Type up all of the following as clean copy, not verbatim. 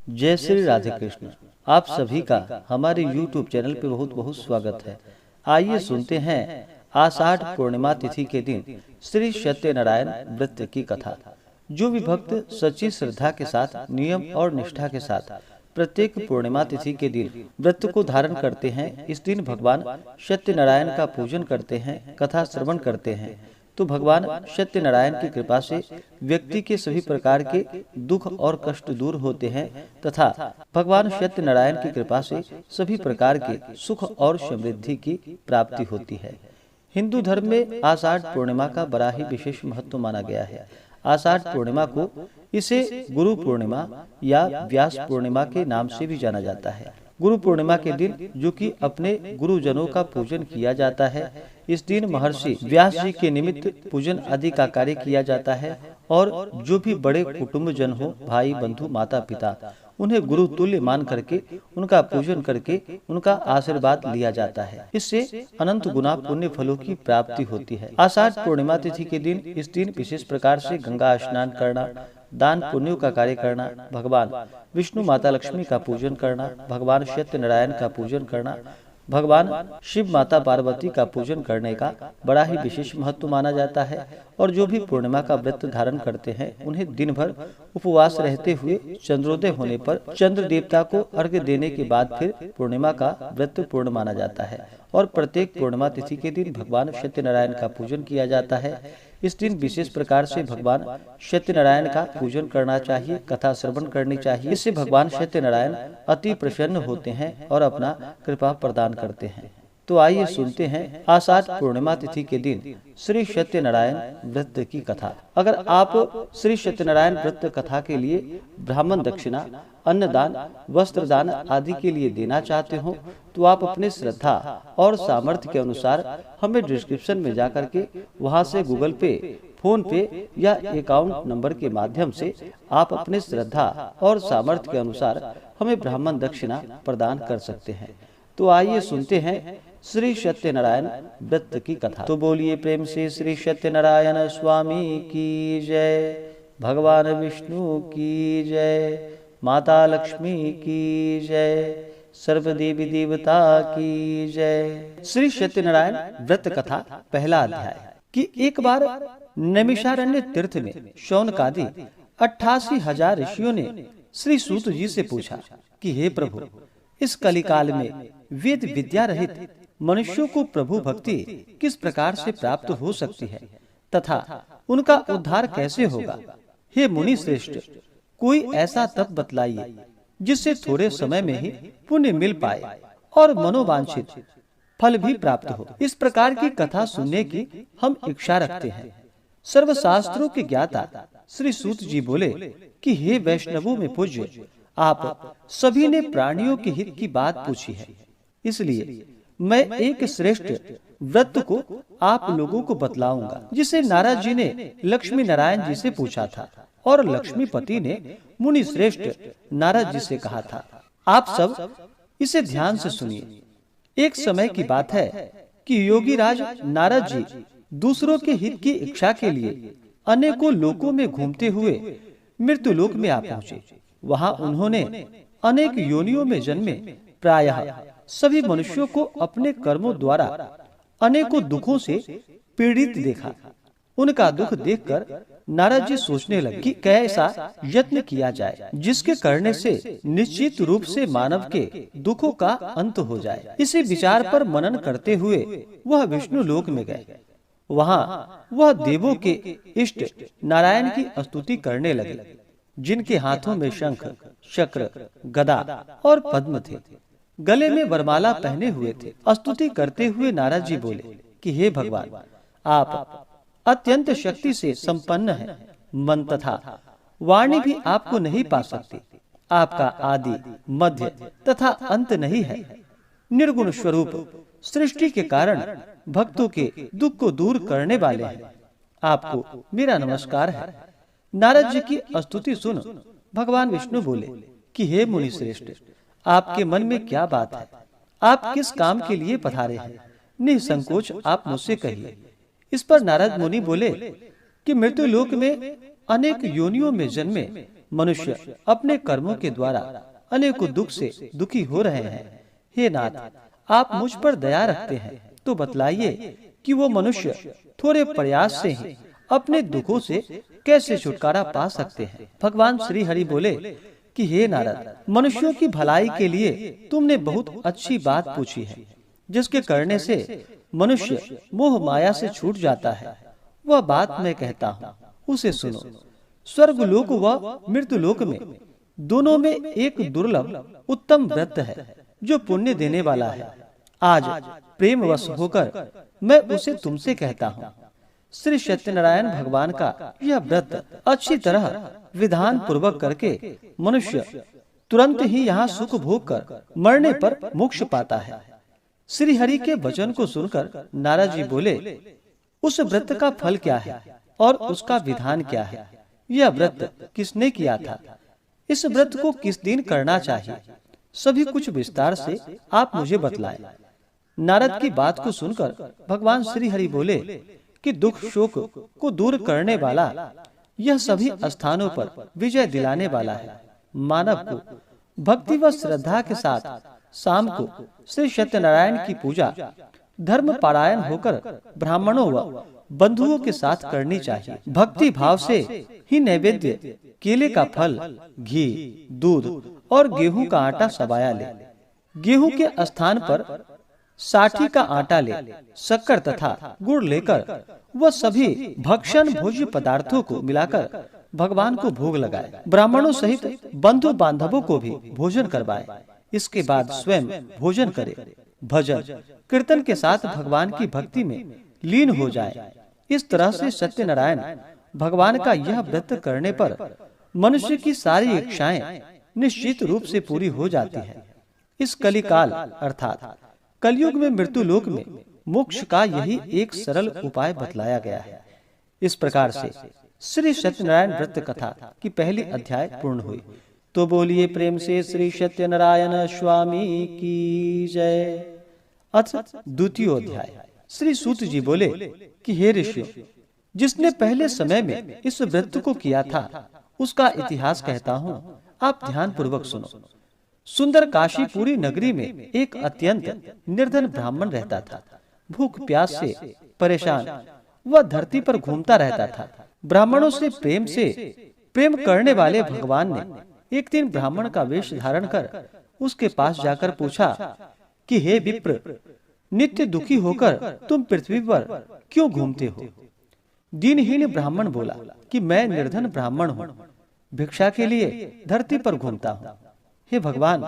जय श्री राधे कृष्ण। आप सभी का हमारे YouTube चैनल पे बहुत बहुत स्वागत है। आइए सुनते हैं आषाढ़ पूर्णिमा तिथि के दिन श्री सत्यनारायण व्रत की कथा। जो भी भक्त सच्ची श्रद्धा के साथ नियम और निष्ठा के साथ प्रत्येक पूर्णिमा तिथि के दिन व्रत को धारण करते हैं, इस दिन भगवान सत्यनारायण का पूजन करते हैं, कथा श्रवण करते हैं, तो भगवान सत्यनारायण की कृपा से व्यक्ति के सभी प्रकार के दुख और कष्ट दूर होते हैं तथा भगवान सत्यनारायण की कृपा से सभी प्रकार के सुख और समृद्धि की प्राप्ति होती है। हिंदू धर्म में आषाढ़ पूर्णिमा का बड़ा ही विशेष महत्व माना गया है। आषाढ़ पूर्णिमा को इसे गुरु पूर्णिमा या व्यास पूर्णिमा के नाम से भी जाना जाता है। गुरु पूर्णिमा के दिन जो कि अपने गुरुजनों का पूजन किया जाता है, इस दिन महर्षि व्यास जी के निमित्त पूजन आदि का कार्य किया जाता है और जो भी बड़े कुटुंब जन हो, भाई बंधु माता पिता, उन्हें गुरु तुल्य मान करके उनका पूजन करके उनका आशीर्वाद लिया जाता है। इससे अनंत गुना पुण्य फलों की प्राप्ति होती है। आषाढ़ पूर्णिमा तिथि के दिन इस दिन विशेष प्रकार से गंगा स्नान करना, दान पुण्यों का कार्य करना, भगवान विष्णु माता लक्ष्मी का पूजन करना, भगवान सत्यनारायण का पूजन करना, भगवान शिव माता पार्वती का पूजन करने का बड़ा ही विशेष महत्व माना जाता है। और जो भी पूर्णिमा का व्रत धारण करते हैं, उन्हें दिन भर उपवास रहते हुए चंद्रोदय होने पर चंद्र देवता को अर्घ्य देने के बाद फिर पूर्णिमा का व्रत पूर्ण माना जाता है। और प्रत्येक पूर्णिमा तिथि के दिन भगवान सत्यनारायण का पूजन किया जाता है। इस दिन विशेष प्रकार से भगवान सत्यनारायण का पूजन करना चाहिए, कथा श्रवण करनी चाहिए। इससे भगवान सत्यनारायण अति प्रसन्न होते हैं और अपना कृपा प्रदान करते हैं। तो आइए सुनते हैं आषाढ़ पूर्णिमा तिथि के दिन श्री सत्यनारायण व्रत की कथा। अगर आप श्री सत्यनारायण व्रत कथा के लिए ब्राह्मण दक्षिणा, अन्नदान, वस्त्र दान आदि के लिए देना चाहते हो तो आप अपने श्रद्धा और सामर्थ्य के अनुसार हमें डिस्क्रिप्शन में जाकर के वहां से गूगल पे, फोन पे या अकाउंट नंबर के माध्यम से आप अपने श्रद्धा और सामर्थ्य के अनुसार हमें ब्राह्मण दक्षिणा प्रदान कर सकते हैं। तो आइए सुनते हैं श्री सत्यनारायण व्रत की कथा। तो बोलिए प्रेम से श्री सत्यनारायण स्वामी की जय, भगवान विष्णु की जय, माता लक्ष्मी की जय, सर्व देवी देवता की जय। श्री सत्यनारायण व्रत कथा पहला अध्याय। कि एक बार नैमिषारण्य तीर्थ में शौनकादि 88,000 ऋषियों ने श्री सूत जी से पूछा कि हे प्रभु, इस कलिकाल में वेद विद्या रहित मनुष्यों को प्रभु भक्ति किस प्रकार से प्राप्त हो सकती है तथा उनका उद्धार कैसे होगा। हे मुनि श्रेष्ठ, कोई ऐसा तप बतलाइए जिससे थोड़े समय में ही पुण्य मिल पाए और मनोवांछित फल भी प्राप्त हो। इस प्रकार की कथा सुनने की हम इच्छा रखते हैं। सर्वशास्त्रों के ज्ञाता श्री सूत जी बोले कि हे वैष्णवों में पूज्य, आप सभी ने प्राणियों के हित की बात पूछी है, इसलिए मैं एक श्रेष्ठ व्रत को आप लोगों को बतलाऊंगा जिसे नारद जी ने लक्ष्मी नारायण जी से पूछा था और लक्ष्मीपति ने मुनि श्रेष्ठ नारद जी से कहा था। आप सब इसे ध्यान से सुनिए। एक समय की बात है कि योगी राज नारद जी दूसरों के हित की इच्छा के लिए अनेकों लोकों में घूमते हुए मृत्यु लोक में आ पहुंचे। वहां उन्होंने अनेक योनियों में जन्मे प्रायः सभी मनुष्यों को अपने कर्मों द्वारा अनेकों दुखों से पीड़ित देखा। उनका दुख देखकर नारद जी सोचने लगे कि कैसा यत्न किया जाए जिसके करने से निश्चित रूप से मानव के दुखों का अंत हो जाए। इसी विचार पर मनन करते हुए वह विष्णु लोक में गए। वहां वह देवों के इष्ट नारायण की स्तुति करने लगे, जिनके हाथों में शंख, चक्र, गदा और पद्म थे, गले में वरमाला पहने हुए थे। स्तुति करते हुए नारद जी बोले कि हे भगवान, आप अत्यंत शक्ति से संपन्न है, मन तथा वाणी भी आपको नहीं पा सकती। आपका आदि, मध्य तथा अंत नहीं है। निर्गुण स्वरूप सृष्टि के कारण भक्तों के दुख को दूर करने वाले हैं। आपको मेरा नमस्कार है। नारद जी की स्तुति सुन भगवान विष्णु बोले कि हे मुनि श्रेष्ठ, आपके मन में क्या बात है? आप किस काम के लिए पधारे हैं? निसंकोच आप मुझसे कहिए। इस पर नारद मुनि बोले कि मृत्यु लोक में अनेक योनियों में जन्मे मनुष्य अपने कर्मों के द्वारा अनेकों दुख से दुखी हो रहे हैं। हे नाथ, आप मुझ पर दया रखते हैं तो बतलाइए कि वो मनुष्य थोड़े प्रयास से ही अपने दुखों से कैसे छुटकारा पा सकते हैं। भगवान श्री हरि बोले कि हे नारद, मनुष्यों की भलाई के लिए तुमने बहुत अच्छी बात पूछी है, जिसके करने से मनुष्य मोह माया से छूट जाता है। वह बात मैं कहता हूँ, उसे सुनो। स्वर्ग लोक व मृत्यु लोक में दोनों में एक दुर्लभ उत्तम व्रत है जो पुण्य देने वाला है। आज प्रेमवश होकर मैं उसे तुमसे कहता हूँ। श्री सत्यनारायण भगवान का यह व्रत अच्छी तरह विधान पूर्वक करके मनुष्य तुरंत ही यहाँ सुख भोग कर मरने पर मोक्ष पाता है। श्री हरि के वचन को सुनकर नारद जी बोले, उस व्रत का फल क्या है और उसका विधान क्या है? यह व्रत किसने किया था? इस व्रत को किस दिन करना चाहिए? सभी कुछ विस्तार से आप मुझे बतलाएं। नारद की बात को सुनकर भगवान श्री हरि बोले कि दुख शोक को दूर करने वाला, यह सभी स्थानों पर विजय दिलाने वाला है। मानव को भक्ति व श्रद्धा के साथ शाम को श्री सत्यनारायण की पूजा धर्म पारायण होकर ब्राह्मणों व बंधुओं के साथ करनी चाहिए। भक्ति भाव से ही नैवेद्य केले का फल, घी, दूध और गेहूं का आटा सबाया ले। गेहूं के स्थान पर साठी का आटा ले, शक्कर तथा गुड़ लेकर वह सभी भक्षण भोज्य पदार्थों को मिलाकर भगवान को भोग लगाए। ब्राह्मणों सहित बंधु बांधवों को भी भोजन करवाए। इसके बाद स्वयं भोजन करे, भजन कीर्तन के साथ भगवान की भक्ति में लीन हो जाए। इस तरह से सत्यनारायण भगवान का यह व्रत करने पर मनुष्य की सारी इच्छाएं निश्चित रूप से पूरी हो जाती है। इस कलिकाल अर्थात कलयुग में मृत्यु लोक में मोक्ष का यही एक सरल उपाय बतलाया गया है। इस प्रकार से श्री सत्यनारायण व्रत कथा की पहली अध्याय पूर्ण हुई। तो बोलिए प्रेम से श्री सत्यनारायण स्वामी की जय। अथ द्वितीय अध्याय। श्री सूत जी बोले कि हे ऋषियों, जिसने पहले समय में इस व्रत को किया था उसका इतिहास कहता हूँ, आप ध्यान पूर्वक सुनो। सुंदर काशीपुरी नगरी में एक अत्यंत निर्धन ब्राह्मण रहता था। भूख प्यास से परेशान वह धरती पर घूमता रहता था। ब्राह्मणों से प्रेम करने वाले भगवान ने एक दिन ब्राह्मण का वेश धारण कर उसके पास जाकर पूछा कि हे विप्र, नित्य दुखी होकर तुम पृथ्वी पर क्यों घूमते हो? दीनहीन ब्राह्मण बोला कि मैं निर्धन ब्राह्मण हूँ, भिक्षा के लिए धरती पर घूमता हूँ। हे भगवान,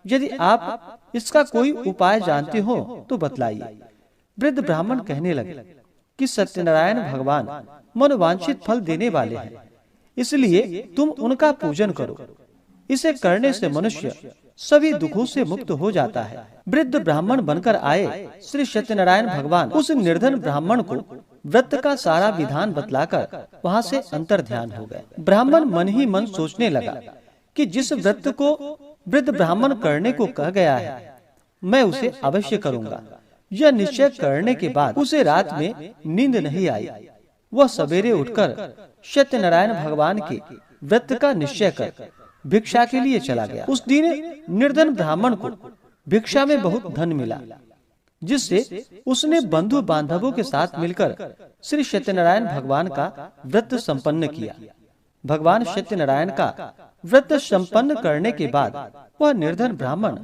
यदि आप इसका कोई उपाय जानते हो तो बतलाइए। वृद्ध ब्राह्मण कहने लगे कि सत्यनारायण भगवान मनोवांछित फल देने वाले हैं, इसलिए तुम उनका पूजन करो। इसे करने से मनुष्य सभी दुखों से मुक्त हो जाता है। वृद्ध ब्राह्मण बनकर आए श्री सत्यनारायण भगवान उस निर्धन ब्राह्मण को व्रत का सारा विधान बतलाकर वहाँ से अंतर ध्यान हो गए। ब्राह्मण मन ही मन सोचने लगा कि जिस व्रत को वृद्ध ब्राह्मण करने को कह गया है, मैं उसे अवश्य करूंगा। यह निश्चय करने के बाद उसे रात में नींद नहीं आई। वह सवेरे उठकर सत्यनारायण भगवान के व्रत का निश्चय कर भिक्षा के लिए चला गया। उस दिन निर्धन ब्राह्मण को भिक्षा में बहुत धन मिला, जिससे उसने बंधु बांधवों के साथ मिलकर श्री सत्यनारायण भगवान का व्रत संपन्न किया। भगवान सत्यनारायण का व्रत संपन्न करने के बाद वह निर्धन ब्राह्मण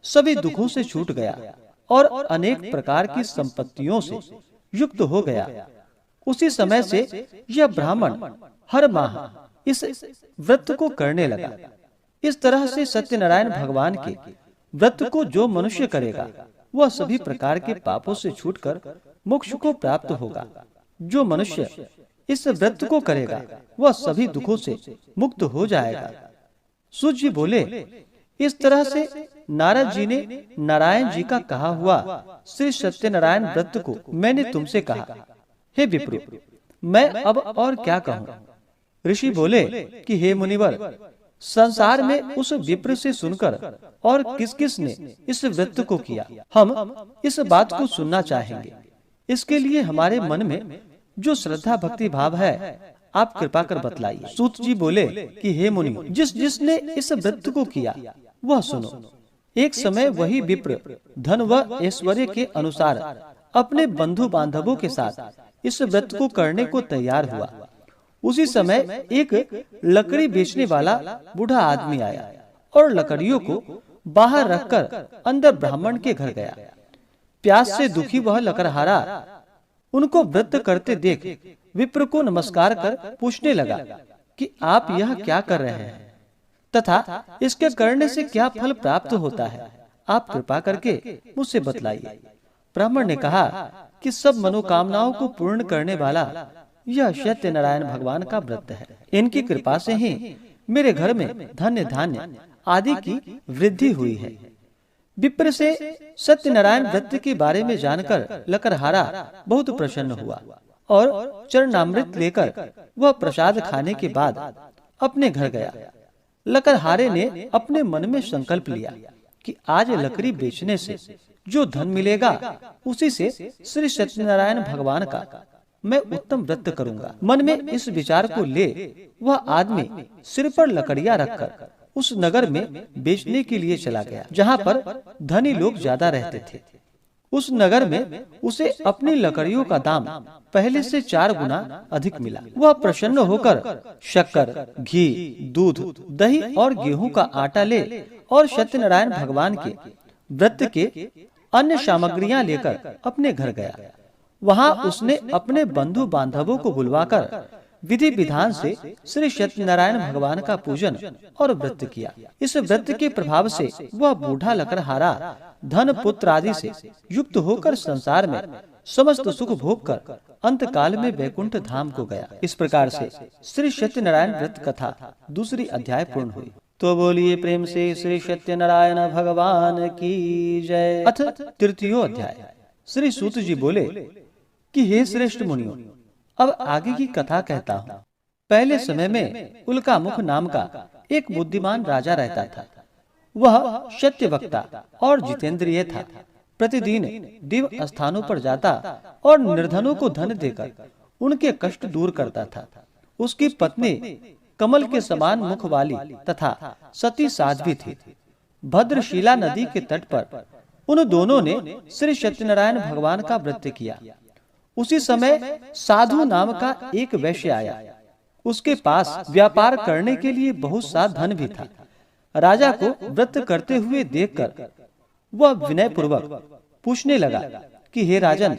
सभी दुखों से छूट गया और अनेक प्रकार की संपत्तियों से युक्त हो गया। उसी समय से यह ब्राह्मण हर माह इस व्रत को करने लगा। इस तरह से सत्यनारायण भगवान के व्रत को जो मनुष्य करेगा वह सभी प्रकार के पापों से छूटकर मोक्ष को प्राप्त होगा। जो मनुष्य इस व्रत को करेगा वह सभी दुखों से मुक्त हो जाएगा। सूत जी बोले, इस तरह से नारद जी ने नारायण जी का कहा हुआ श्री सत्यनारायण व्रत को मैंने तुमसे कहा। हे विप्र, मैं अब और क्या कहूँ? ऋषि बोले कि हे मुनिवर, संसार में उस विप्र से सुनकर और किस किस ने इस व्रत को किया, हम इस बात को सुनना चाहेंगे। इसके लिए हमारे मन में जो श्रद्धा भक्ति भाव है आप कृपा कर बतलाइए। सूत जी बोले कि हे मुनि, जिसने इस व्रत को किया वह सुनो। एक समय वही विप्र धन व ऐश्वर्य के अनुसार अपने बंधु बांधवों के साथ इस व्रत को करने को तैयार हुआ। उसी समय एक लकड़ी बेचने वाला बूढ़ा आदमी आया और लकड़ियों को बाहर रखकर अंदर ब्राह्मण के घर गया। प्यास से दुखी वह लकड़हारा उनको व्रत करते देख विप्र को नमस्कार कर पूछने लगा कि आप यह क्या कर रहे हैं तथा इसके करने से क्या फल प्राप्त होता है, आप कृपा करके मुझसे बतलाइए। ब्राह्मण ने कहा कि सब मनोकामनाओं को पूर्ण करने वाला यह सत्यनारायण भगवान का व्रत है। इनकी कृपा से ही मेरे घर में धन्य धान्य आदि की वृद्धि हुई है। विप्र से सत्यनारायण व्रत के बारे में जानकर लकड़हारा बहुत प्रसन्न हुआ और चरणामृत लेकर वह प्रसाद खाने के बाद अपने घर गया। लकड़हारे ने अपने मन में संकल्प लिया कि आज लकड़ी बेचने से जो धन मिलेगा उसी से श्री सत्यनारायण भगवान का मैं उत्तम व्रत करूंगा। मन में इस विचार को ले वह आदमी सिर पर लकड़ियां रखकर उस नगर में बेचने के लिए चला गया जहाँ पर धनी लोग ज्यादा रहते थे। उस नगर में उसे अपनी लकड़ियों का दाम पहले से 4 गुना अधिक मिला। वह प्रसन्न होकर शक्कर, घी, दूध, दही और गेहूं का आटा ले और सत्यनारायण भगवान के व्रत के अन्य सामग्रियां लेकर अपने घर गया। वहां उसने अपने बंधु बांधवों को बुलवाकर विधि विधान से श्री सत्यनारायण भगवान का पूजन और व्रत किया। इस व्रत के प्रभाव से वह बूढ़ा लकड़हारा धन पुत्र आदि से युक्त होकर संसार में समस्त सुख भोग कर अंत काल में वैकुंठ धाम को गया। इस प्रकार से श्री सत्यनारायण व्रत कथा दूसरी अध्याय पूर्ण हुई। तो बोलिए प्रेम से श्री सत्यनारायण भगवान की जय। अथ तृतीयो अध्याय। श्री सूत जी बोले कि हे श्रेष्ठ मुनियों, अब आगे की कथा कहता हूँ। पहले समय में उल्कामुख नाम का एक बुद्धिमान राजा रहता था। वह सत्यवक्ता और जितेंद्रिय था। प्रतिदिन दिव स्थानों पर जाता और निर्धनों को धन देकर उनके कष्ट दूर करता था। उसकी पत्नी कमल के समान मुख वाली तथा सती साध्वी थी। भद्रशिला नदी के तट पर उन दोनों ने श्री सत्यनारायण भगवान का व्रत किया। उसी समय साधु नाम का एक वैश्य आया। उसके पास व्यापार करने के लिए बहुत सा धन भी था। राजा को व्रत करते हुए देखकर वह विनय पूर्वक पूछने लगा कि हे राजन,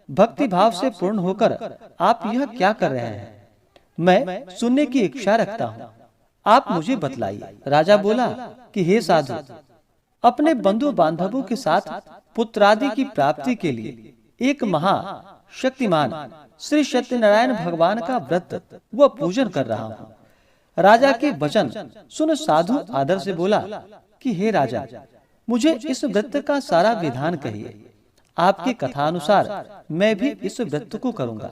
भक्ति भाव से पूर्ण होकर आप यह क्या कर रहे हैं? मैं सुनने की इच्छा रखता हूँ, आप मुझे बतलाइए। राजा बोला कि हे साधु, अपने बंधु बांधवों के साथ पुत्रादि की प्राप्ति के लिए एक महा शक्तिमान श्री सत्यनारायण भगवान का व्रत व पूजन कर रहा हूँ। राजा के वचन सुन साधु आदर से बोला कि हे राजा, मुझे इस व्रत का सारा विधान कहिए। आपकी कथा अनुसार मैं भी इस व्रत को करूँगा।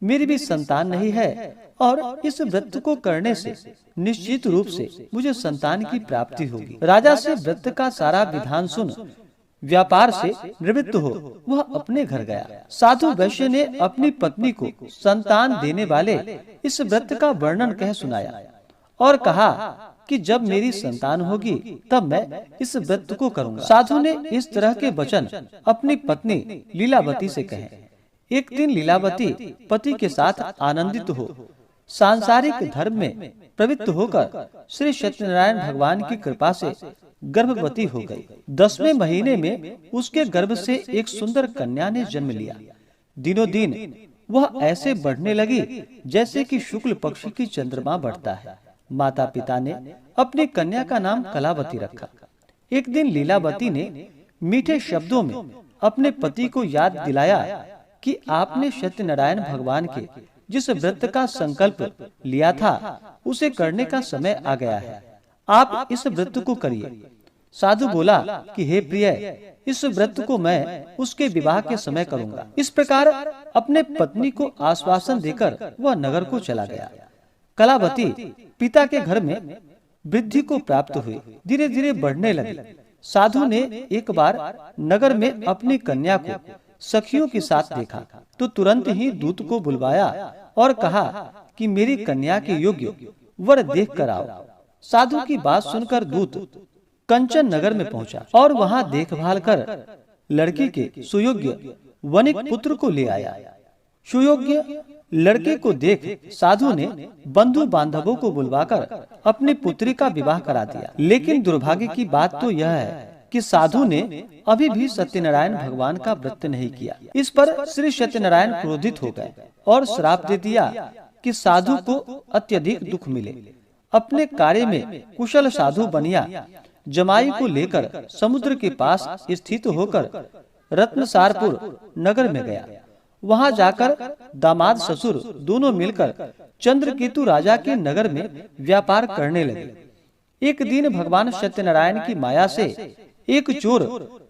मेरी भी संतान नहीं है और इस व्रत को करने से निश्चित रूप से मुझे संतान की प्राप्ति होगी। राजा से व्रत का सारा विधान सुन व्यापार से निवृत्त हो वह अपने घर गया। साधु वैश्य ने अपनी पत्नी को संतान देने वाले इस व्रत का वर्णन कह सुनाया और कहा कि जब मेरी संतान होगी तब मैं इस व्रत को करूंगा। साधु ने इस तरह के वचन अपनी पत्नी लीलावती से कहे। एक दिन लीलावती पति के साथ आनंदित हो सांसारिक धर्म में प्रवृत्त होकर श्री सत्यनारायण भगवान की कृपा से गर्भवती हो गई। 10वें महीने में उसके गर्भ से एक सुंदर कन्या ने जन्म लिया। दिनों दिन वह ऐसे बढ़ने लगी जैसे कि शुक्ल पक्ष की चंद्रमा बढ़ता है। माता पिता ने अपनी कन्या का नाम कलावती रखा। एक दिन लीलावती ने मीठे शब्दों में अपने पति को याद दिलाया कि आपने सत्यनारायण भगवान के जिस व्रत का संकल्प लिया था उसे करने का समय आ गया है। आप इस व्रत को करिए। साधु बोला कि हे प्रिय, इस व्रत को मैं उसके विवाह के समय करूंगा। इस प्रकार अपने पत्नी को आश्वासन देकर वह नगर को चला गया। कलावती पिता के घर में वृद्धि को प्राप्त हुई, धीरे धीरे बढ़ने लगी। साधु ने एक बार नगर में अपनी कन्या को सखियों के साथ देखा तो तुरंत ही दूत को बुलवाया और कहा कि कि मेरी कन्या के योग्य वर देख कर आओ। साधु की बात सुनकर दूत कंचन नगर में पहुंचा और वहां देखभाल कर लड़की के सुयोग्य वनिक पुत्र को ले आया। सुयोग्य लड़के को देख साधु ने बंधु बांधवों को बुलवाकर अपनी पुत्री का विवाह करा दिया। लेकिन दुर्भाग्य की बात तो यह है कि साधु ने अभी भी सत्यनारायण भगवान का व्रत नहीं किया। इस पर श्री सत्यनारायण क्रोधित हो गए और श्राप दे दिया कि साधु को अत्यधिक दुख मिले। अपने कार्य में कुशल साधु बनिया जमाई को लेकर समुद्र के पास स्थित होकर रत्नसारपुर नगर में गया। वहां जाकर दामाद ससुर दोनों मिलकर चंद्रकेतु राजा के नगर में व्यापार करने लगे। एक दिन भगवान सत्यनारायण की माया से एक चोर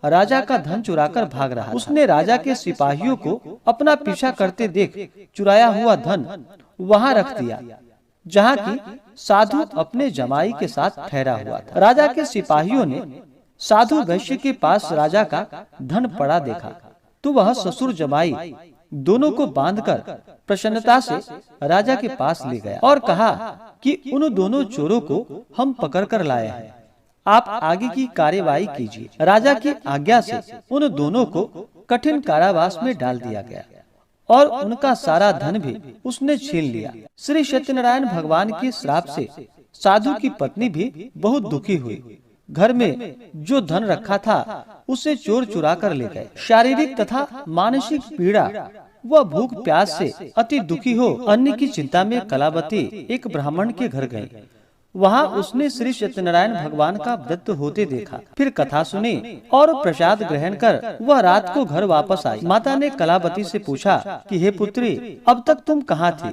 राजा का धन चुराकर भाग रहा। उसने राजा के सिपाहियों को अपना पीछा करते देख चुराया हुआ धन वहां रख दिया, जहाँ की साधु अपने जमाई के साथ ठहरा हुआ था। राजा के सिपाहियों ने साधु वैश्य के पास राजा का धन पड़ा देखा तो वह ससुर जमाई दोनों को बांधकर प्रसन्नता से राजा के पास ले गया और कहा कि उन दोनों चोरों को हम पकड़ कर लाए हैं, आप आगे की कार्यवाही कीजिए। राजा की आज्ञा से उन दोनों को कठिन कारावास में डाल दिया गया और उनका सारा धन भी उसने छीन लिया। श्री सत्यनारायण भगवान के श्राप से साधु की पत्नी भी बहुत दुखी हुई। घर में जो धन रखा था उसे चोर चुरा कर ले गए। शारीरिक तथा मानसिक पीड़ा व भूख प्यास से अति दुखी हो अन्न की चिंता में कलावती एक ब्राह्मण के घर गई। वहां उसने श्री सत्यनारायण भगवान का व्रत होते देखा, फिर कथा सुनी और प्रसाद ग्रहण कर वह रात को घर वापस आई। माता ने कलावती से पूछा कि हे पुत्री, अब तक तुम कहाँ थी,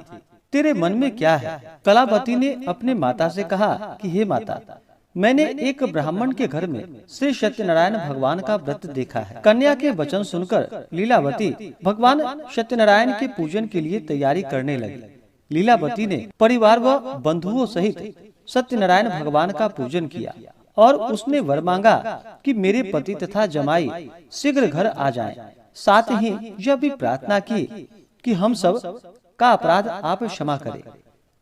तेरे मन में क्या है? कलावती ने अपने माता से कहा कि हे माता, मैंने एक ब्राह्मण के घर में श्री सत्यनारायण भगवान का व्रत देखा है। कन्या के वचन सुनकर लीलावती भगवान सत्यनारायण के पूजन के लिए तैयारी करने लगी। लीलावती ने परिवार व बंधुओं सहित सत्यनारायण भगवान का पूजन किया और उसने वर मांगा कि मेरे पति तथा जमाई शीघ्र घर आ जाएं। साथ ही यह भी प्रार्थना की कि हम सब का अपराध आप क्षमा करें।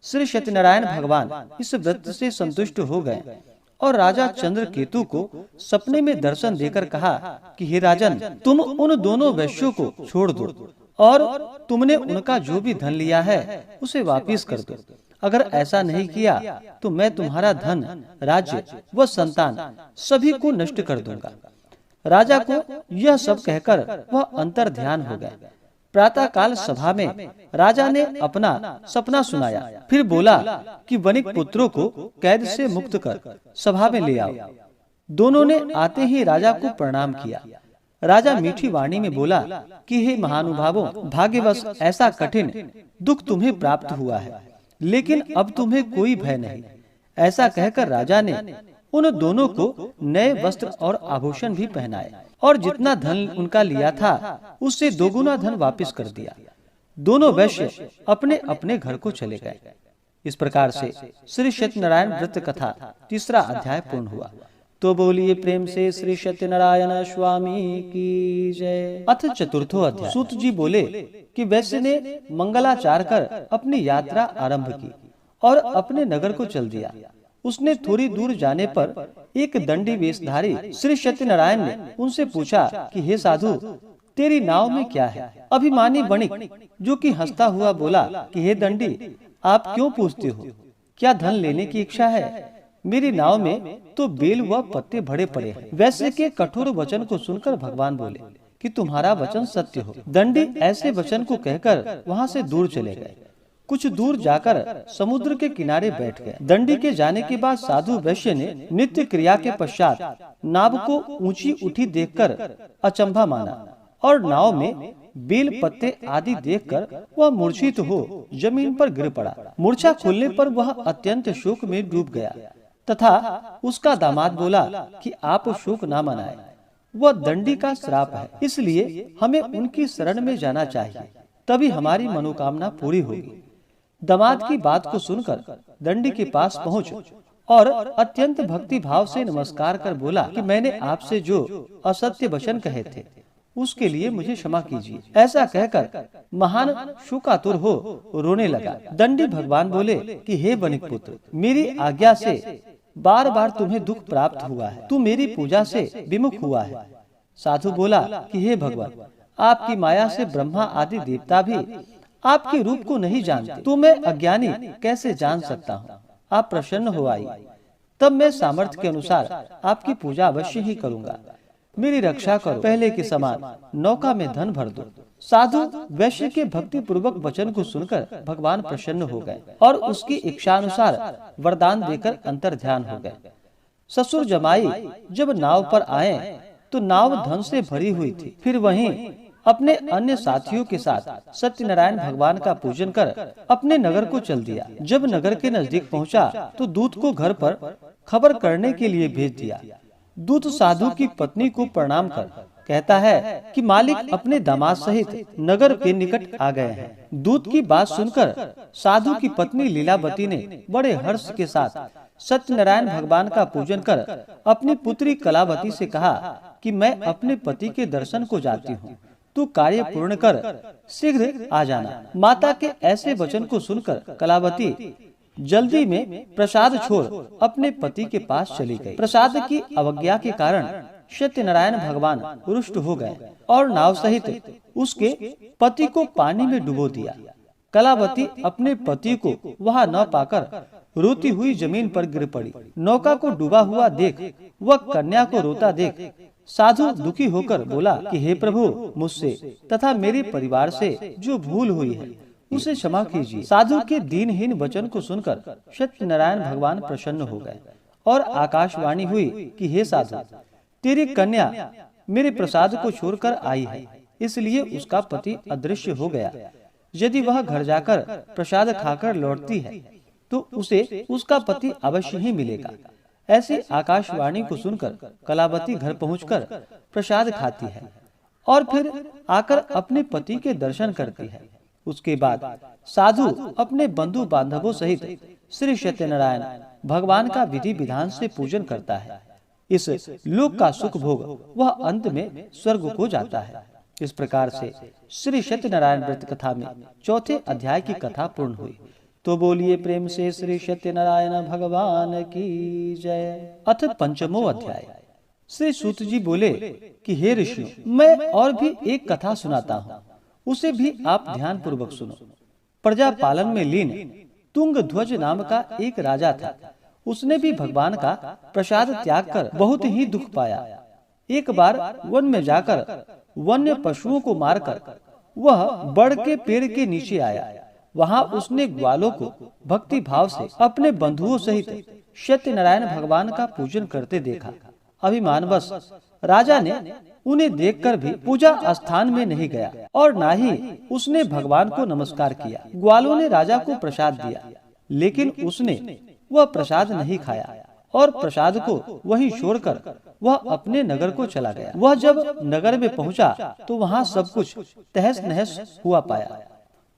श्री सत्यनारायण भगवान इस व्रत से संतुष्ट हो गए और राजा चंद्रकेतु को सपने में दर्शन देकर कहा कि हे राजन, तुम उन दोनों वैश्यों को छोड़ दो और तुमने उनका जो भी धन लिया है उसे वापस कर दो। अगर ऐसा नहीं किया तो मैं तुम्हारा धन, राज्य व संतान सभी को नष्ट कर दूंगा। राजा को यह सब कहकर वह अंतर ध्यान हो गए। प्रातः काल सभा में राजा ने अपना सपना सुनाया, फिर बोला कि वनिक पुत्रों को कैद से मुक्त कर सभा में ले आओ। दोनों ने आते ही राजा को प्रणाम किया। राजा मीठी वाणी में बोला कि हे महानुभावों, भाग्यवश ऐसा कठिन दुख तुम्हें प्राप्त हुआ है, लेकिन अब तुम्हें कोई भय नहीं। ऐसा कहकर राजा ने उन दोनों को नए वस्त्र और आभूषण भी पहनाए और जितना धन उनका लिया था उससे दोगुना धन वापस कर दिया। दोनों वैश्य अपने अपने घर को चले गए। इस प्रकार से श्री सत्यनारायण व्रत कथा तीसरा अध्याय पूर्ण हुआ। तो बोलिए प्रेम से श्री सत्यनारायण स्वामी की जय। अथ चतुर्थो अध्याय। सूत जी बोले कि वैश्य ने मंगलाचार कर अपनी यात्रा आरंभ की और अपने नगर को चल दिया। उसने थोड़ी दूर जाने पर एक दंडी वेशधारी श्री सत्यनारायण ने उनसे पूछा कि हे साधु, तेरी नाव में क्या है? अभिमानी वणिक जो कि हंसता हुआ बोला कि हे दंडी, आप क्यों पूछते हो? क्या धन लेने की इच्छा है? मेरी नाव में तो बेल व पत्ते भरे पड़े हैं। वैश्य के कठोर वचन को सुनकर भगवान बोले कि तुम्हारा वचन सत्य हो। दंडी ऐसे वचन को कहकर वहाँ से दूर चले गए। कुछ दूर जाकर समुद्र के किनारे बैठ गए। दंडी के जाने के बाद साधु वैश्य ने नित्य क्रिया के पश्चात नाव को ऊंची उठी देखकर अचंभा माना और नाव में बेल पत्ते आदि देखकर वह मूर्छित हो जमीन पर गिर पड़ा। मूर्छा खुलने पर वह अत्यंत शोक में डूब गया तथा उसका दामाद बोला कि आप शोक न मनाएं, वह दंडी का श्राप है, इसलिए हमें उनकी शरण में जाना चाहिए, तभी हमारी मनोकामना पूरी होगी। दामाद की बात को सुनकर दंडी के पास पहुंच और अत्यंत भक्ति भाव से नमस्कार कर बोला कि मैंने आपसे जो असत्य वचन कहे थे उसके लिए मुझे क्षमा कीजिए। ऐसा कहकर महान शोकातुर हो रोने लगा। दंडी भगवान बोले कि हे वणिक पुत्र, मेरी आज्ञा से बार बार तुम्हें दुख प्राप्त हुआ है, तू मेरी पूजा से विमुख हुआ है। साधु बोला कि हे भगवान, आपकी माया से ब्रह्मा आदि देवता भी आपके रूप को नहीं जानते, तो मैं अज्ञानी कैसे जान सकता हूँ। आप प्रसन्न हो आई, तब मैं सामर्थ्य के अनुसार आपकी पूजा अवश्य ही करूँगा। मेरी रक्षा करो, पहले के समान नौका में धन भर दो। साधु वैश्य के भक्ति पूर्वक वचन को सुनकर भगवान प्रसन्न हो गए और उसकी इच्छानुसार वरदान देकर अंतर ध्यान हो गए। ससुर जमाई जब नाव पर आए तो नाव धन से भरी हुई थी। फिर वहीं अपने अन्य साथियों के साथ सत्यनारायण भगवान का पूजन कर अपने नगर को चल दिया। जब नगर के नजदीक पहुंचा तो दूत को घर पर खबर करने के लिए भेज दिया। दूत साधु की पत्नी को प्रणाम कर कहता है कि मालिक अपने दामाद सहित नगर के निकट आ गए हैं। दूत की बात सुनकर साधु की पत्नी लीलावती ने बड़े हर्ष के साथ सत्यनारायण भगवान का पूजन कर अपनी पुत्री कलावती से कहा कि मैं अपने पति के दर्शन को जाती हूँ, तू कार्य पूर्ण कर शीघ्र आ जाना। माता के ऐसे वचन को सुनकर कलावती जल्दी में प्रसाद छोड़ अपने पति के पास चली गई। प्रसाद की अवज्ञा के कारण सत्यनारायण भगवान रुष्ट हो गए और नाव सहित उसके पति को पानी में डुबो दिया। कलावती अपने पति को वहां न पाकर रोती हुई जमीन पर गिर पड़ी। नौका को डूबा हुआ देख वह कन्या को रोता देख साधु दुखी होकर बोला कि हे प्रभु, मुझसे तथा मेरे परिवार से जो भूल हुई है उसे क्षमा कीजिए। साधु के दीनहीन वचन को सुनकर सत्यनारायण भगवान प्रसन्न हो गए और आकाशवाणी हुई कि हे साधु, तेरी कन्या मेरे प्रसाद को छोड़कर आई है, इसलिए उसका पति अदृश्य हो गया। यदि वह घर जाकर प्रसाद खाकर लौटती है तो उसे उसका पति अवश्य ही मिलेगा। ऐसी आकाशवाणी को सुनकर कलावती घर पहुंचकर प्रसाद खाती है और फिर आकर अपने पति के दर्शन करती है। उसके बाद साधु अपने बंधु बांधवों सहित श्री सत्यनारायण भगवान का विधि विधान से पूजन करता है। इस लोक का सुख भोग वह अंत में स्वर्ग को जाता है। इस प्रकार से श्री सत्यनारायण व्रत कथा में चौथे अध्याय की कथा पूर्ण हुई। तो बोलिए प्रेम से श्री सत्यनारायण भगवान की जय। अथ पंचमो अध्याय। श्री सूत जी बोले कि हे ऋषियों, मैं और भी एक कथा सुनाता हूँ, उसे भी आप ध्यान पूर्वक सुनो। प्रजा पालन में लीन तुंग ध्वज नाम का एक राजा था। उसने भी भगवान का प्रसाद त्याग कर बहुत ही दुख पाया। एक बार वन में जाकर वन्य पशुओं को मारकर वह बड़ के पेड़ के नीचे आया। वहां उसने ग्वालों को भक्ति भाव से अपने बंधुओं सहित सत्यनारायण भगवान का पूजन करते देखा। अभिमानवश राजा ने उन्हें देखकर भी पूजा स्थान में नहीं गया और न ही उसने भगवान को नमस्कार किया। ग्वालों ने राजा को प्रसाद दिया, लेकिन उसने वह प्रसाद नहीं खाया और प्रसाद को वहीं छोड़कर वह अपने नगर को चला गया। वह जब नगर में पहुंचा तो वहां सब कुछ तहस नहस हुआ पाया।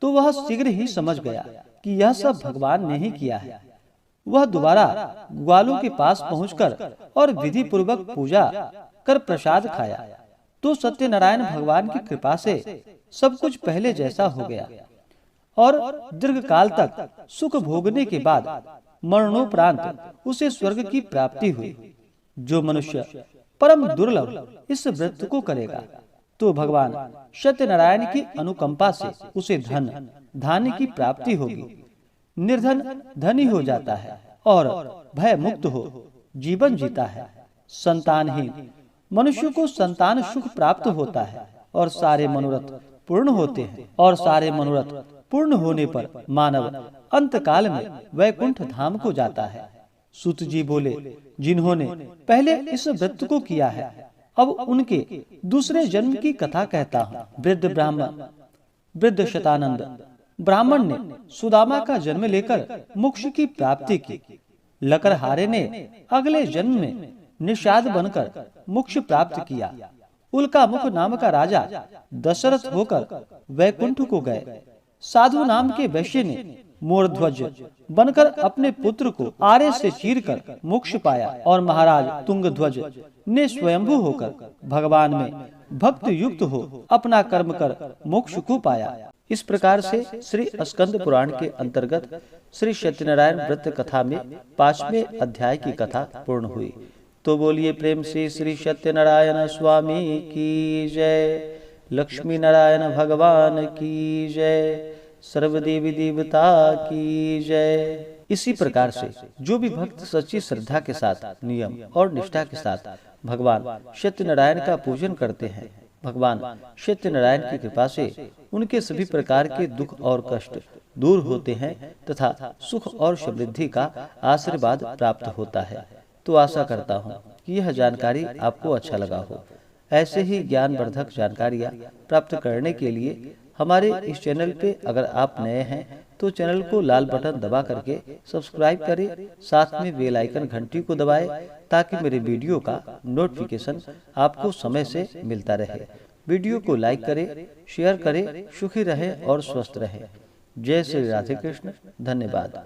तो वह शीघ्र ही समझ गया कि यह सब भगवान ने ही किया है। वह दोबारा ग्वालों के पास पहुंचकर और विधि पूर्वक पूजा कर प्रसाद खाया। तो सत्यनारायण भगवान की कृपा से सब कुछ पहले जैसा हो गया और दीर्घ काल तक सुख भोगने के बाद मरणोपरांत उसे स्वर्ग की प्राप्ति हुई। जो मनुष्य परम दुर्लभ इस व्रत को करेगा तो भगवान सत्यनारायण की अनुकंपा से उसे धन धान्य की प्राप्ति होगी। निर्धन धनी हो जाता है और भय मुक्त हो जीवन जीता है। संतानहीन मनुष्य को संतान सुख प्राप्त होता है और सारे मनोरथ पूर्ण होते हैं। और सारे मनोरथ पूर्ण होने पर मानव अंत काल में वैकुंठ धाम को जाता है। सूत जी बोले, जिन्होंने पहले इस व्रत को किया है, अब उनके दूसरे जन्म की कथा कहता हूँ। वृद्ध शतानंद ब्राह्मण ने सुदामा का जन्म लेकर मोक्ष की प्राप्ति की। लकड़हारे ने अगले जन्म में निषाद बनकर मोक्ष प्राप्त किया। उल्का मुख नाम का राजा दशरथ होकर वैकुंठ को गए। साधु नाम के वैश्य ने मोरध्वज बनकर अपने पुत्र को आरे से चीरकर मोक्ष पाया और महाराज तुंगध्वज ने स्वयंभू होकर भगवान में भक्त युक्त हो अपना कर्म कर मोक्ष को पाया। इस प्रकार से श्री स्कंद पुराण के अंतर्गत श्री सत्यनारायण व्रत कथा में 5वें अध्याय की कथा पूर्ण हुई। तो बोलिए प्रेम से श्री सत्यनारायण स्वामी की जय, लक्ष्मी नारायण भगवान की जय, सर्वदेवी देवता की जय। इसी प्रकार से जो भी भक्त सच्ची श्रद्धा के साथ नियम और निष्ठा के साथ भगवान सत्यनारायण का पूजन करते हैं, भगवान सत्यनारायण की कृपा से उनके सभी प्रकार के दुख और कष्ट दूर होते हैं तथा सुख और समृद्धि का आशीर्वाद प्राप्त होता है। तो आशा करता हूँ कि यह जानकारी आपको अच्छा लगा हो। ऐसे ही ज्ञानवर्धक जानकारियाँ प्राप्त करने के लिए हमारे इस चैनल पे अगर आप नए हैं तो चैनल को लाल बटन दबा करके सब्सक्राइब करें, साथ में बेल आइकन घंटी को दबाएं ताकि मेरे वीडियो का नोटिफिकेशन आपको समय से मिलता रहे। वीडियो को लाइक करें, शेयर करें, सुखी रहें और स्वस्थ रहें। जय श्री राधे कृष्ण। धन्यवाद।